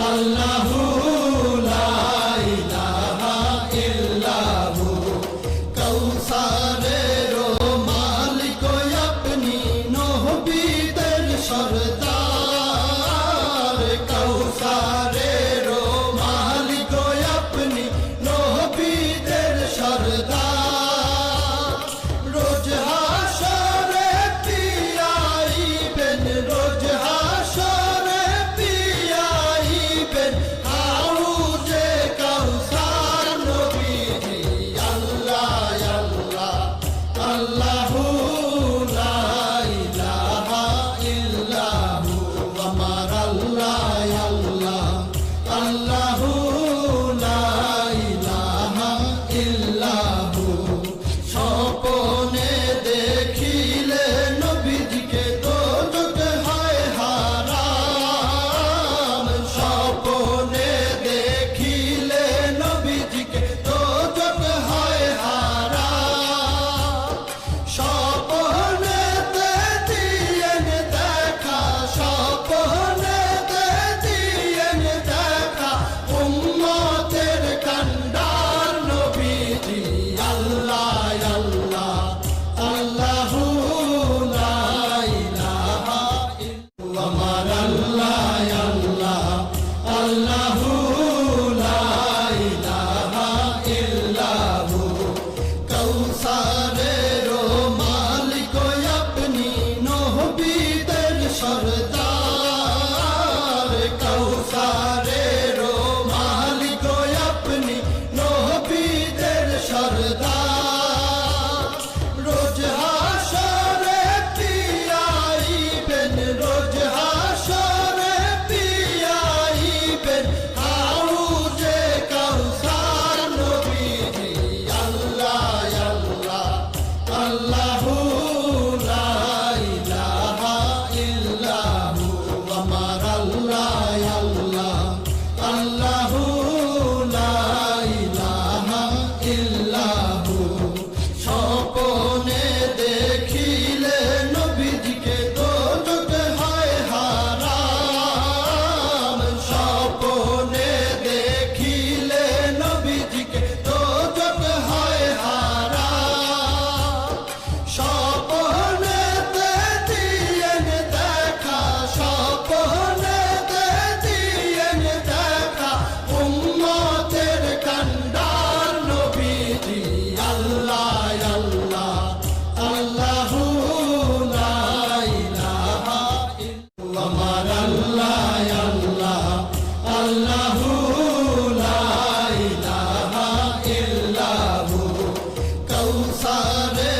আল্লাহু লা ইলাহা ইল্লাহু কাউসারের মালিক আপনি নবীদের সরদার কাউসারের মালিক আপনি নবীদের সরদার রোজ হাসরে পিয়াইবেন রোজ হাসরে পিয়াইবেন হাউজে কাউসার নবীজি আল্লাহ আল্লাহ আল্লাহু লা ইলাহা ইল্লাহু আমার আল্লাহ আল্লাহ আল্লাহু লা ইলাহা ইল্লাহু স্বপ্নে দেখিলে নবীজিকে দোজখ হয় হারাম স্বপ্নে দেখিলে নবীজিকে দোজখ হয় হারাম স্বপ্নেতে দিয়েন দেখা স্বপ্নেতে দিয়েন দেখা উম্মতের কান্ডার নবীজি আল্লাহ আল্লাহ আল্লাহু লা ইলাহা ইল্লাল্লাহ আমার আল্লাহ আল্লাহ আল্লাহু লা ইলাহা ইল্লাহু কাউসারের মালিক আপনি নবীদের সরদার কাউসারের মালিক আপনি নবীদের সরদার রোজ হাসরে পিয়াইবেন রোজ হাসরে পিয়াইবেন হাউজে কাউসার নবীজি আল্লাহ আল্লাহ আল্লাহু লা ইলাহা ইল্লাহু আমার আল্লাহ আল্লাহ আল্লাহু লা ইলাহা ইল্লাহু স্বপ্নে দেখিলে নবীজিকে দোজখ হয় হারাম স্বপ্নে দেখিলে নবীজিকে দোজখ হয় হারাম স্বপ্নেতে দিয়েন দেখা স্বপ্নেতে দিয়েন দেখা উম্মতের কান্ডার নবীজি আল্লাহ আল্লাহ আল্লাহু লা ইলাহা ইল্লাল্লাহ আমার আল্লাহ আল্লাহ আল্লাহু লা ইলাহা ইল্লাহু কাউসারে